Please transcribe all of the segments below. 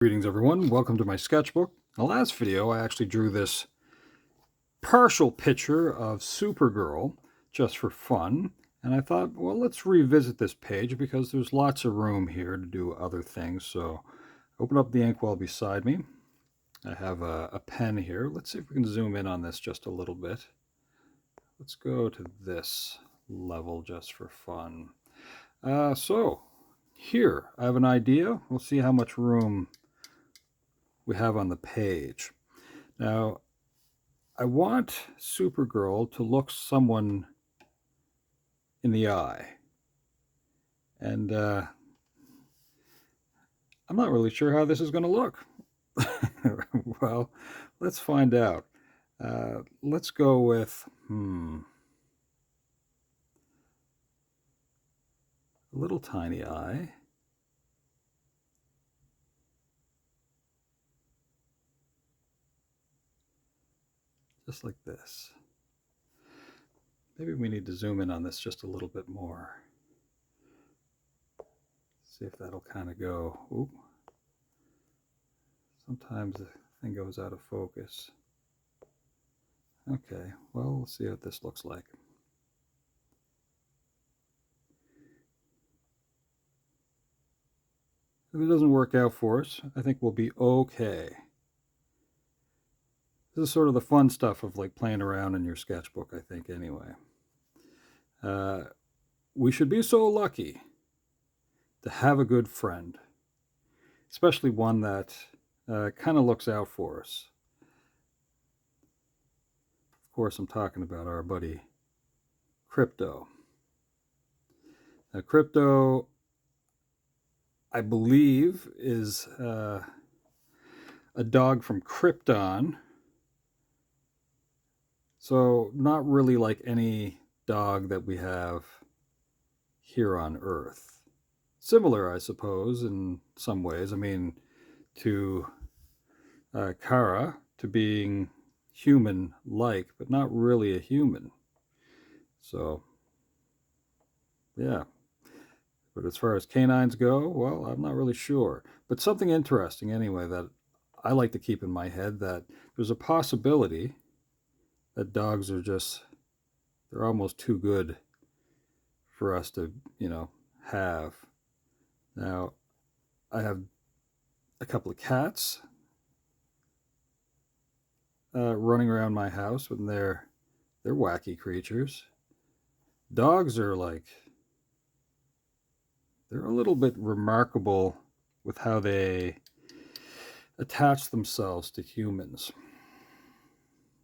Greetings everyone, welcome to my sketchbook. In the last video I actually drew this partial picture of Supergirl just for fun, and I thought, well, let's revisit this page because there's lots of room here to do other things. So open up the inkwell beside me. I have a pen here. Let's see if we can zoom in on this just a little bit. Let's go to this level just for fun. So here I have an idea. We'll see how much room we have on the page. Now, I want Supergirl to look someone in the eye. And I'm not really sure how this is going to look. Well, let's find out. Let's go with, a little tiny eye. Just like this. Maybe we need to zoom in on this just a little bit more. See if that'll kind of go. Oop. Sometimes the thing goes out of focus. Okay, well, we'll see what this looks like. If it doesn't work out for us, I think we'll be okay. This is sort of the fun stuff of like playing around in your sketchbook, I think, anyway. We should be so lucky to have a good friend, especially one that kind of looks out for us. Of course, I'm talking about our buddy Krypto. Now, Krypto, I believe, is a dog from Krypton. So not really like any dog that we have here on Earth. Similar, I suppose, in some ways. I mean, to Kara, to being human-like, but not really a human. So, yeah. But as far as canines go, well, I'm not really sure. But something interesting, anyway, that I like to keep in my head, that there's a possibility that dogs are just, they're almost too good for us to, have. Now, I have a couple of cats running around my house, and they're wacky creatures. Dogs are like, they're a little bit remarkable with how they attach themselves to humans.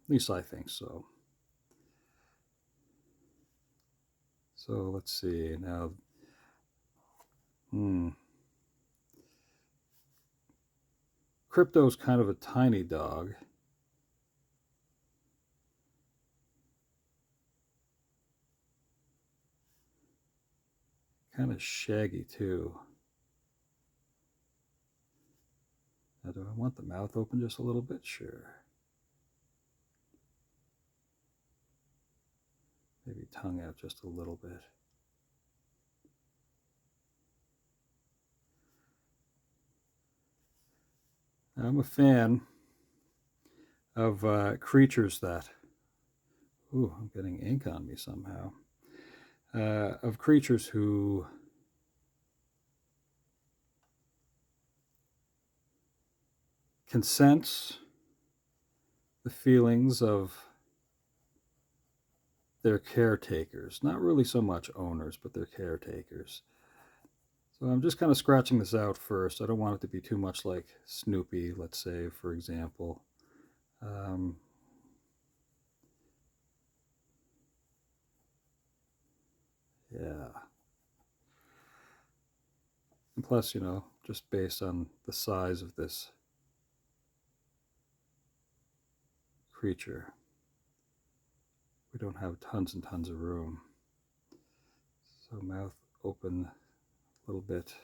At least I think so. So let's see now. Krypto's kind of a tiny dog. Kind of shaggy too. Now, do I want the mouth open just a little bit? Sure. Maybe tongue out just a little bit. I'm a fan of creatures that, ooh, I'm getting ink on me somehow, of creatures who can sense the feelings of their caretakers. Not really so much owners, but their caretakers. So I'm just kind of scratching this out first. I don't want it to be too much like Snoopy, let's say, for example. Yeah. And plus, just based on the size of this creature, we don't have tons and tons of room. So mouth open a little bit.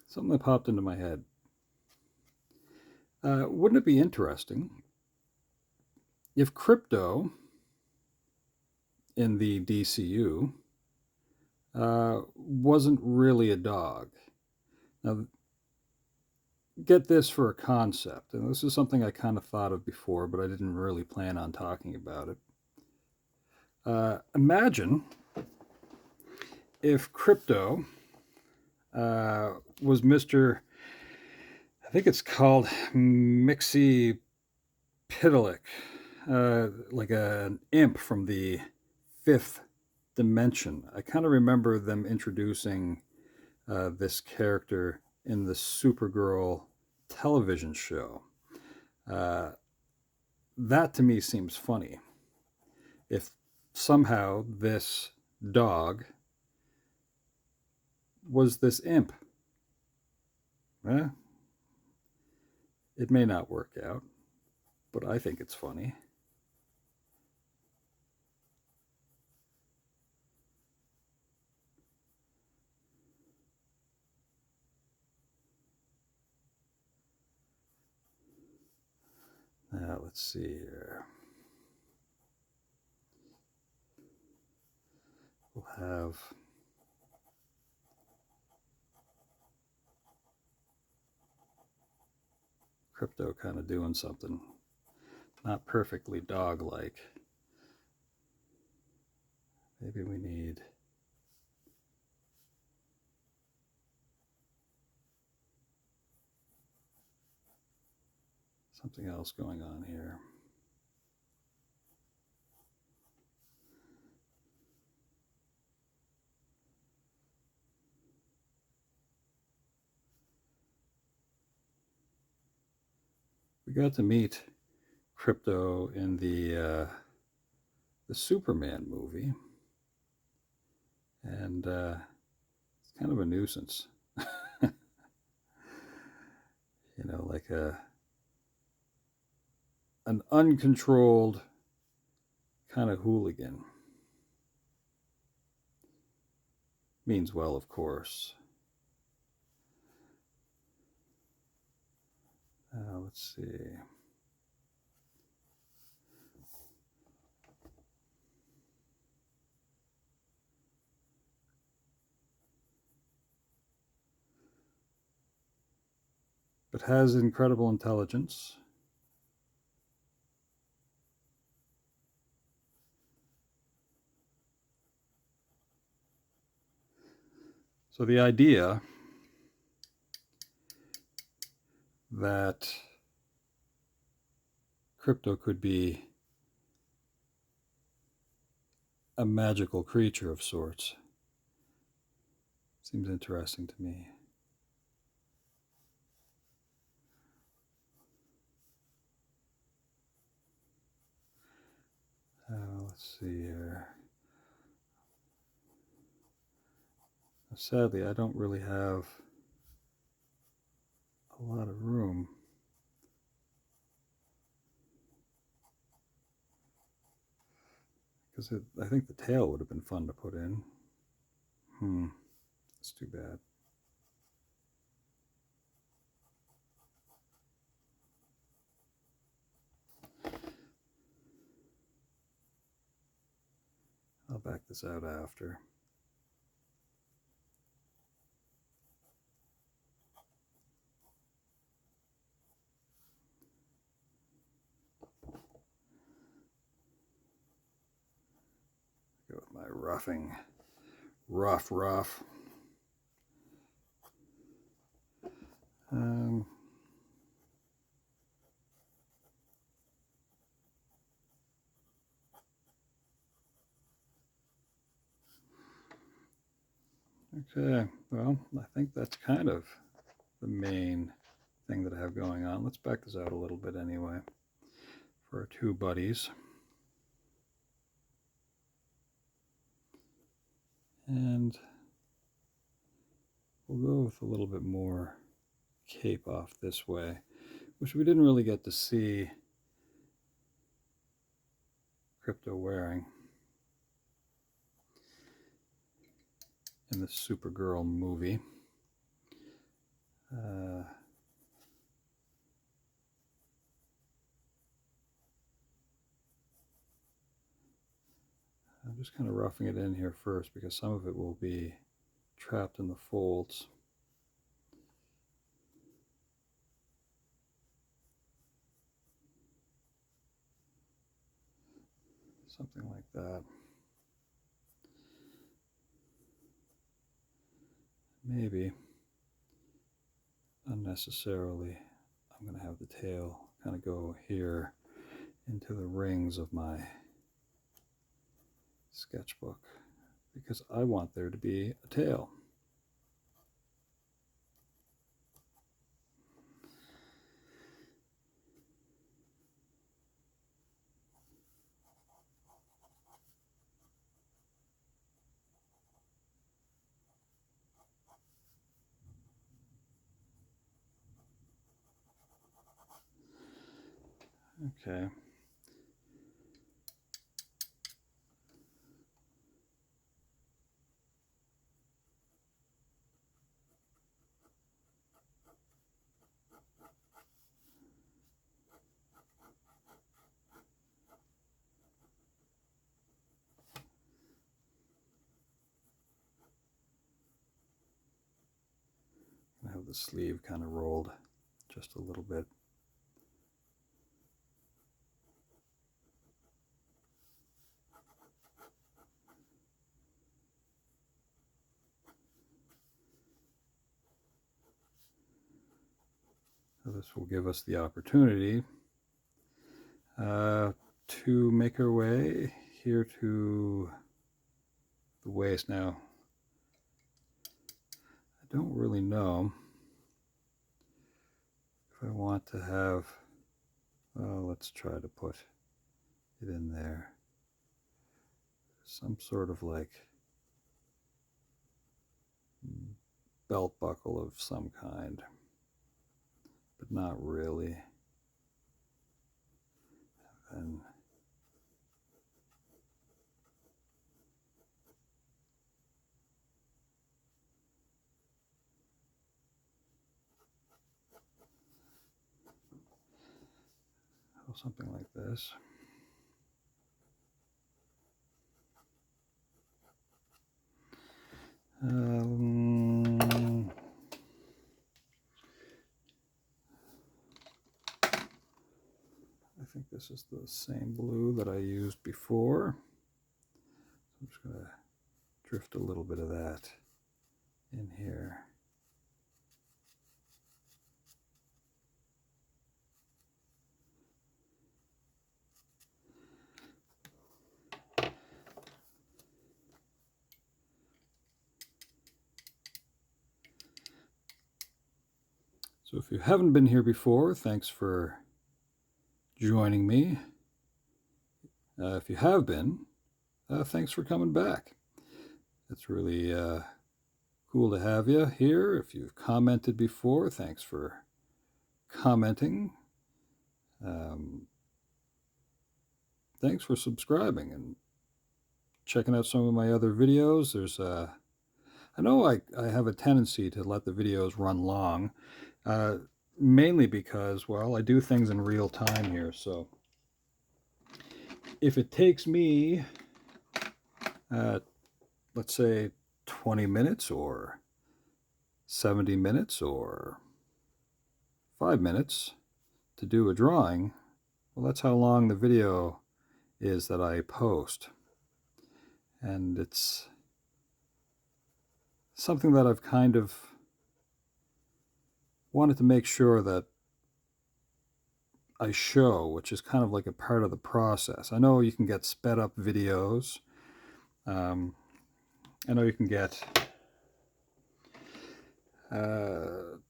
Something that popped into my head. Wouldn't it be interesting if Krypto in the DCU wasn't really a dog. Now, get this for a concept, and this is something I kind of thought of before, but I didn't really plan on talking about it. Imagine if Krypto was Mr. I think it's called Mxyzptlk, like an imp from the fifth dimension. I kind of remember them introducing this character in the Supergirl television show. That to me seems funny. If somehow this dog was this imp, eh, it may not work out, but I think it's funny. Now, let's see here. We'll have Krypto kind of doing something not perfectly dog-like. Maybe we need something else going on here. We got to meet Krypto in the Superman movie, and it's kind of a nuisance. You know, like an uncontrolled kind of hooligan. Means well, of course. Let's see. But has incredible intelligence. So the idea that Krypto could be a magical creature of sorts seems interesting to me. Let's see here. Sadly, I don't really have a lot of room. Because I think the tail would have been fun to put in. That's too bad. I'll back this out after. Go with my roughing. Rough. Okay, well, I think that's kind of the main thing that I have going on. Let's back this out a little bit anyway for our two buddies. And we'll go with a little bit more cape off this way, which we didn't really get to see Krypto wearing in the Supergirl movie. just kind of roughing it in here first because some of it will be trapped in the folds. Something like that. Maybe unnecessarily, I'm going to have the tail kind of go here into the rings of my sketchbook because I want there to be a tail. Okay. I have the sleeve kind of rolled just a little bit. So this will give us the opportunity to make our way here to the waist. Now, I don't really know if I want to have, well, let's try to put it in there. Some sort of like belt buckle of some kind, but not really. And something like this. I think this is the same blue that I used before. So I'm just going to drift a little bit of that in here. So if you haven't been here before, thanks for joining me. If you have been, thanks for coming back. It's really cool to have you here. If you've commented before, thanks for commenting. Thanks for subscribing and checking out some of my other videos. There's I know I have a tendency to let the videos run long, mainly because, well, I do things in real time here. So if it takes me, let's say 20 minutes or 70 minutes or 5 minutes to do a drawing, well, that's how long the video is that I post. And it's something that I've kind of wanted to make sure that I show, which is kind of like a part of the process. I know you can get sped up videos. I know you can get, well,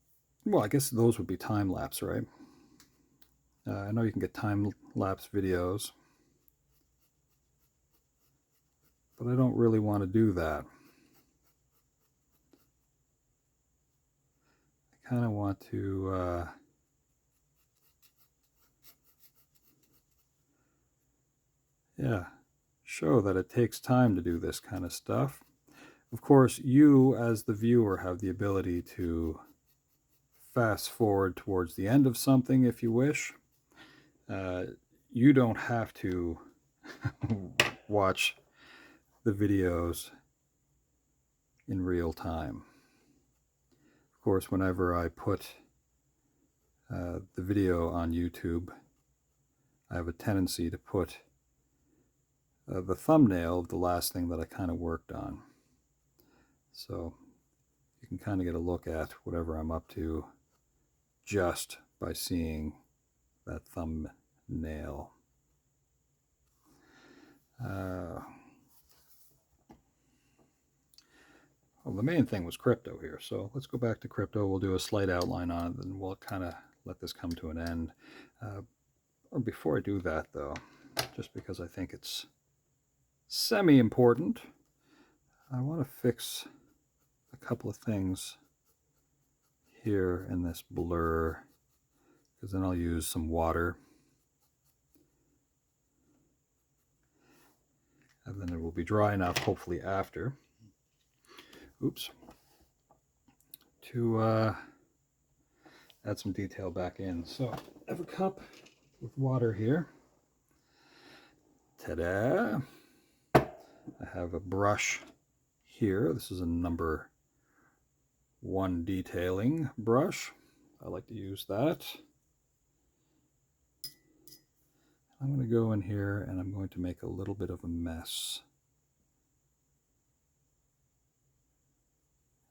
I guess those would be time-lapse, right? I know you can get time-lapse videos, but I don't really want to do that. I kind of want to show that it takes time to do this kind of stuff. Of course, you as the viewer have the ability to fast forward towards the end of something if you wish. You don't have to watch the videos in real time. Of course, whenever I put the video on YouTube, I have a tendency to put the thumbnail of the last thing that I kind of worked on. So you can kind of get a look at whatever I'm up to just by seeing that thumbnail. Well, the main thing was Krypto here, so let's go back to Krypto. We'll do a slight outline on it, and we'll kind of let this come to an end. Before I do that, though, just because I think it's semi-important, I want to fix a couple of things here in this blur, because then I'll use some water, and then it will be dry enough, hopefully after, to add some detail back in. So I have a cup with water here. Ta-da! I have a brush here. This is a number 1 detailing brush. I like to use that. I'm going to go in here and I'm going to make a little bit of a mess.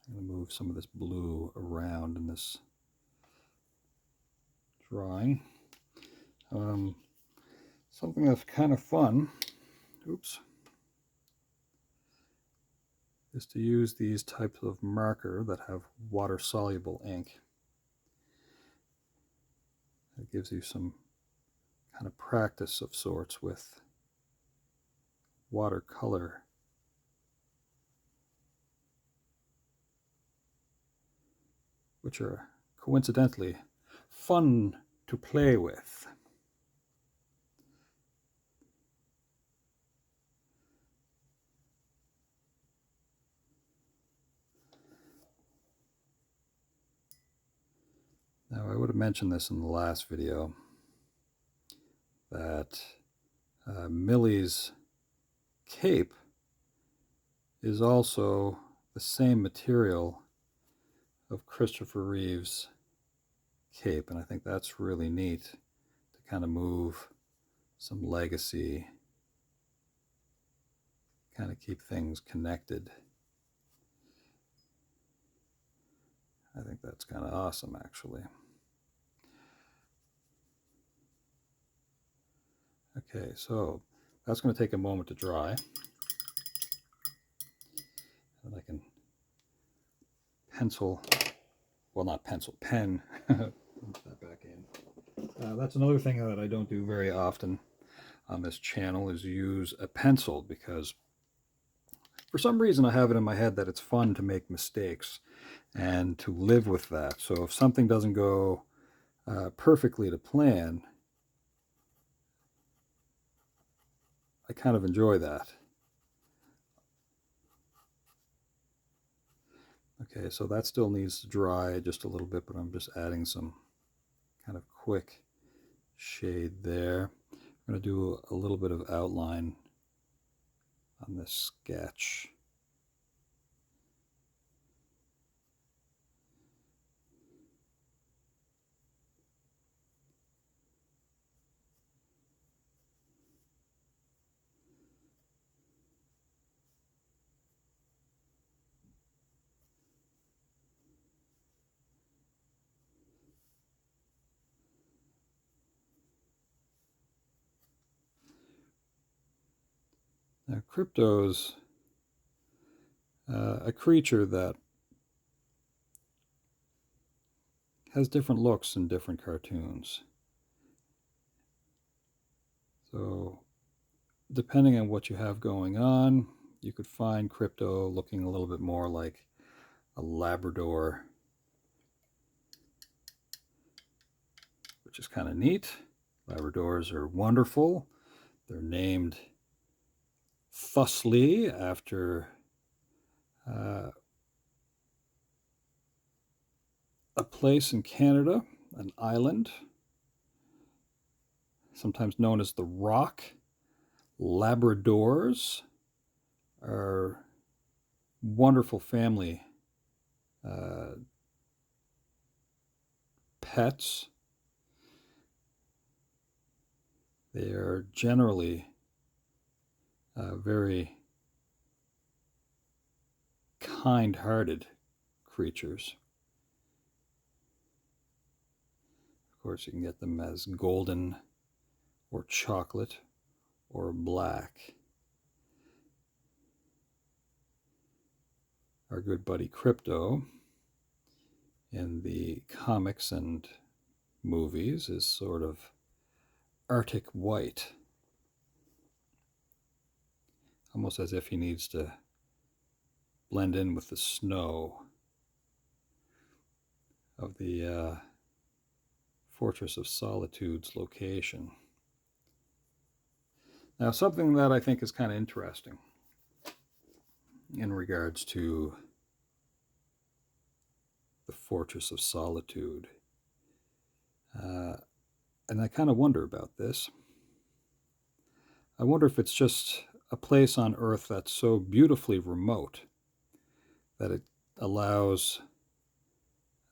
I'm going to move some of this blue around in this drawing. Something that's kind of fun, is to use these types of marker that have water-soluble ink. It gives you some kind of practice of sorts with watercolor. Which are coincidentally fun to play with. Now, I would have mentioned this in the last video, that Millie's cape is also the same material of Christopher Reeve's cape, and I think that's really neat to kind of move some legacy, kind of keep things connected. I think that's kind of awesome, actually. Okay, so that's going to take a moment to dry. And I can pen that back in. That's another thing that I don't do very often on this channel, is use a pencil, because for some reason I have it in my head that it's fun to make mistakes and to live with that. So if something doesn't go perfectly to plan, I kind of enjoy that. Okay, so that still needs to dry just a little bit, but I'm just adding some kind of quick shade there. I'm going to do a little bit of outline on this sketch. Now, Krypto's a creature that has different looks in different cartoons. So, depending on what you have going on, you could find Krypto looking a little bit more like a Labrador, which is kind of neat. Labradors are wonderful. They're named thusly after a place in Canada, an island, sometimes known as the Rock. Labradors are wonderful family pets. They are generally very kind-hearted creatures. Of course, you can get them as golden or chocolate or black. Our good buddy Krypto in the comics and movies is sort of Arctic white, almost as if he needs to blend in with the snow of the Fortress of Solitude's location. Now, something that I think is kind of interesting in regards to the Fortress of Solitude, and I kind of wonder about this. I wonder if it's just a place on Earth that's so beautifully remote that it allows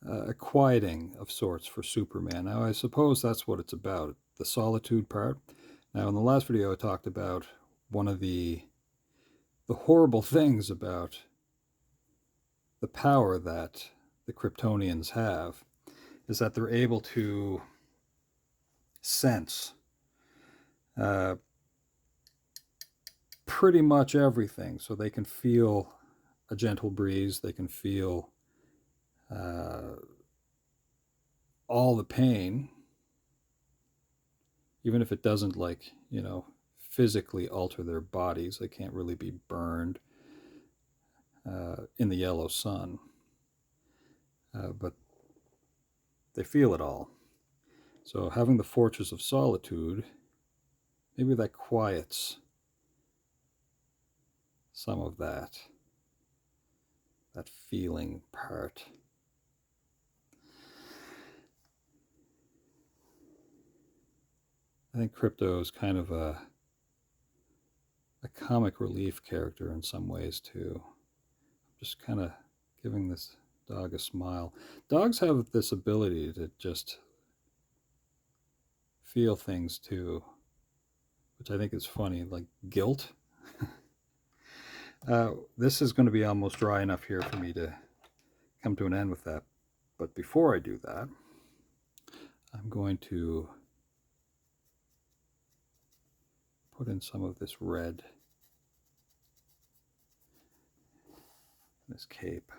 a quieting of sorts for Superman. Now, I suppose that's what it's about, the solitude part. Now, in the last video, I talked about one of the horrible things about the power that the Kryptonians have is that they're able to sense pretty much everything. So they can feel a gentle breeze, they can feel all the pain, even if it doesn't, like, you know, physically alter their bodies. They can't really be burned in the yellow sun, but they feel it all. So having the Fortress of Solitude, maybe that quiets some of that feeling part. I think Krypto is kind of a comic relief character in some ways too. Just kind of giving this dog a smile. Dogs have this ability to just feel things too, which I think is funny, like guilt. This is going to be almost dry enough here for me to come to an end with that. But before I do that, I'm going to put in some of this red, this cape.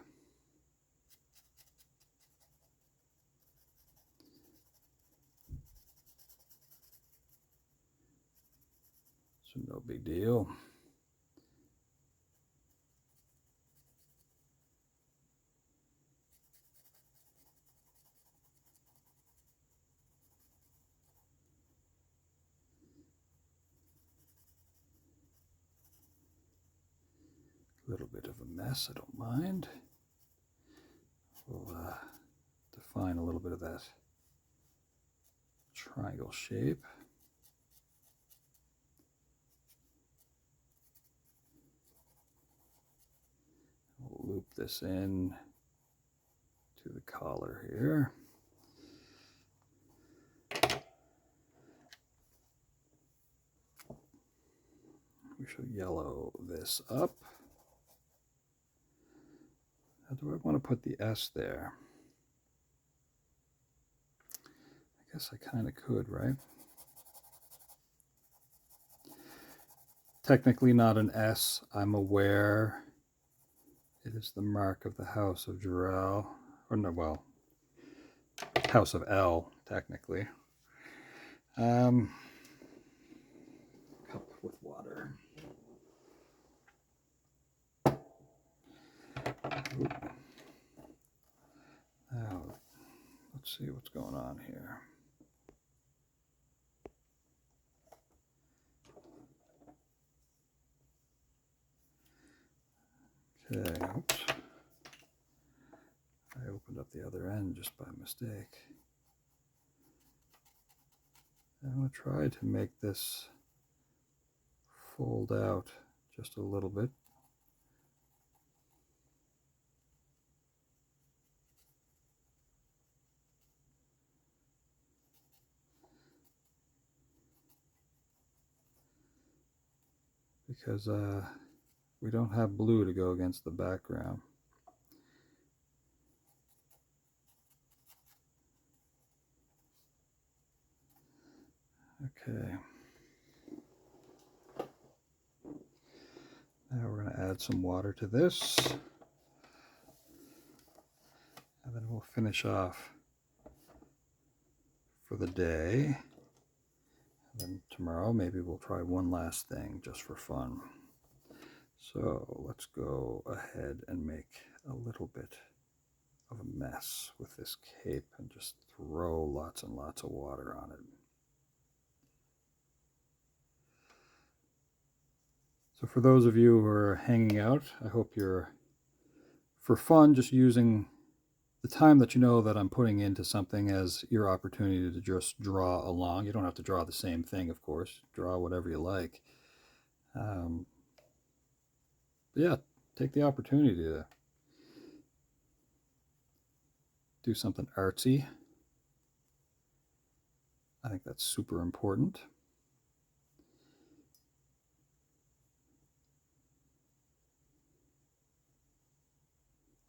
So no big deal. A little bit of a mess, I don't mind. We'll define a little bit of that triangle shape. We'll loop this in to the collar here. We shall yellow this up. Now, do I want to put the S there? I guess I kind of could, right? Technically not an S, I'm aware. It is the mark of the House of Jor-El, or no, well, House of L, technically. Cup with water. Oop. Now, let's see what's going on here. Okay, oops. I opened up the other end just by mistake. I'm going to try to make this fold out just a little bit. because we don't have blue to go against the background. Okay. Now we're going to add some water to this. And then we'll finish off for the day. And then tomorrow maybe we'll try one last thing just for fun. So let's go ahead and make a little bit of a mess with this cape and just throw lots and lots of water on it. So for those of you who are hanging out, I hope you're, for fun, just using the time that you know that I'm putting into something as your opportunity to just draw along. You don't have to draw the same thing, of course. Draw whatever you like. But yeah, take the opportunity to do something artsy. I think that's super important.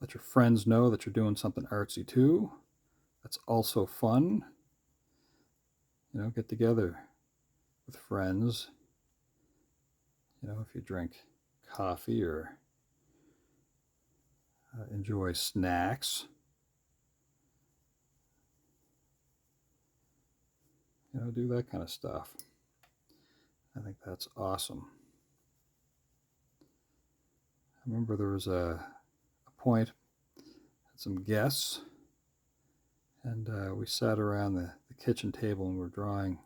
Let your friends know that you're doing something artsy too. That's also fun. You know, get together with friends. You know, if you drink coffee or enjoy snacks. You know, do that kind of stuff. I think that's awesome. I remember there was a point, had some guests, and we sat around the kitchen table and were drawing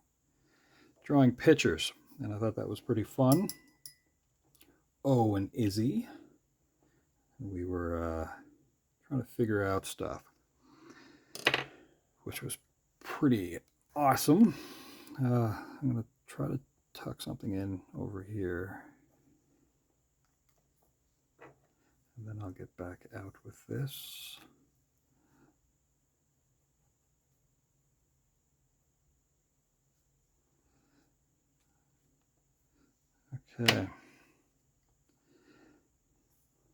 pictures, and I thought that was pretty fun. Oh, and Izzy, we were trying to figure out stuff, which was pretty awesome. I'm going to try to tuck something in over here, and then I'll get back out with this. Okay.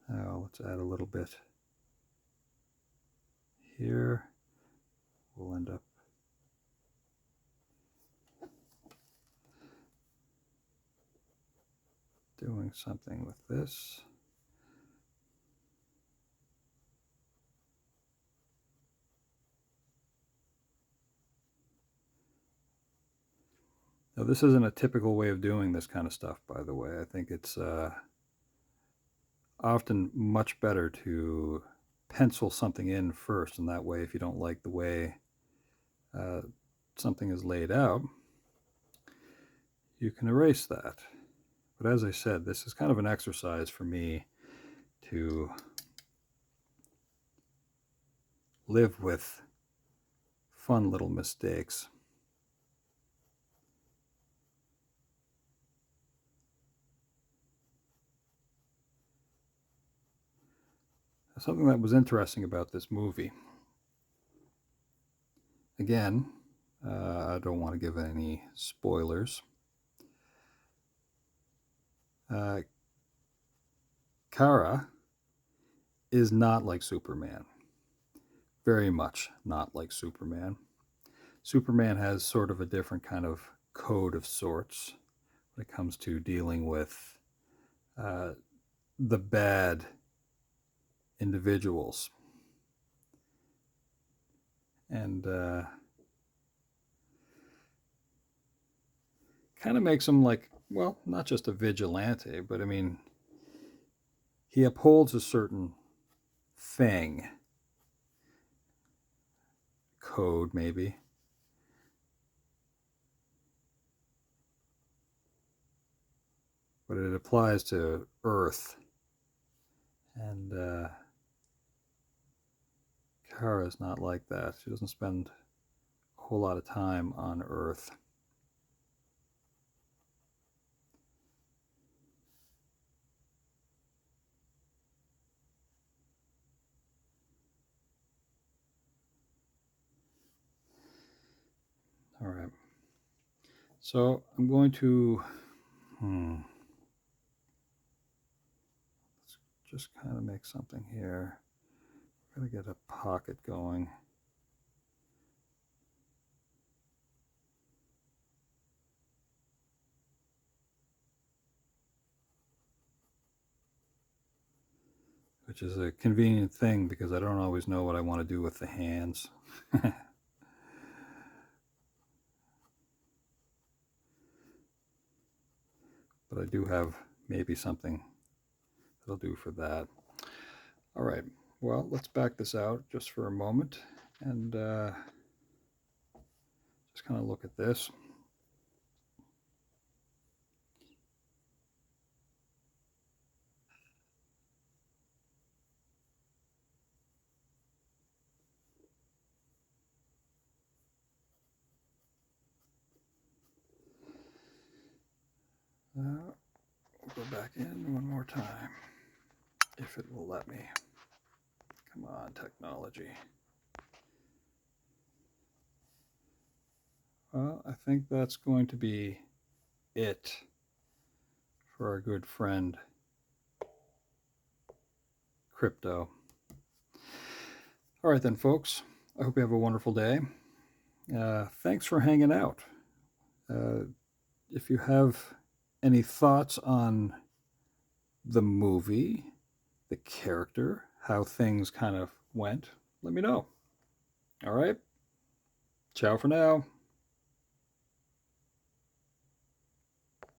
Now let's add a little bit here. We'll end up doing something with this. Now, this isn't a typical way of doing this kind of stuff, by the way. I think it's often much better to pencil something in first, and that way, if you don't like the way something is laid out, you can erase that. But as I said, this is kind of an exercise for me to live with fun little mistakes. Something that was interesting about this movie, again, I don't want to give any spoilers. Kara is not like Superman. Very much not like Superman. Superman has sort of a different kind of code of sorts when it comes to dealing with the bad individuals. And kind of makes him like, well, not just a vigilante, but I mean, he upholds a certain thing. Code, maybe. But it applies to Earth. And Kara's not like that. She doesn't spend a whole lot of time on Earth. All right. So I'm going to just kind of make something here. We're going to get a pocket going. Which is a convenient thing because I don't always know what I want to do with the hands. But I do have maybe something that'll do for that. All right, well, let's back this out just for a moment and just kind of look at this. We'll go back in one more time, if it will let me. Come on, technology. Well, I think that's going to be it for our good friend Krypto. All right then, folks. I hope you have a wonderful day. Thanks for hanging out. If you have any thoughts on the movie, the character, how things kind of went, let me know. All right. Ciao for now.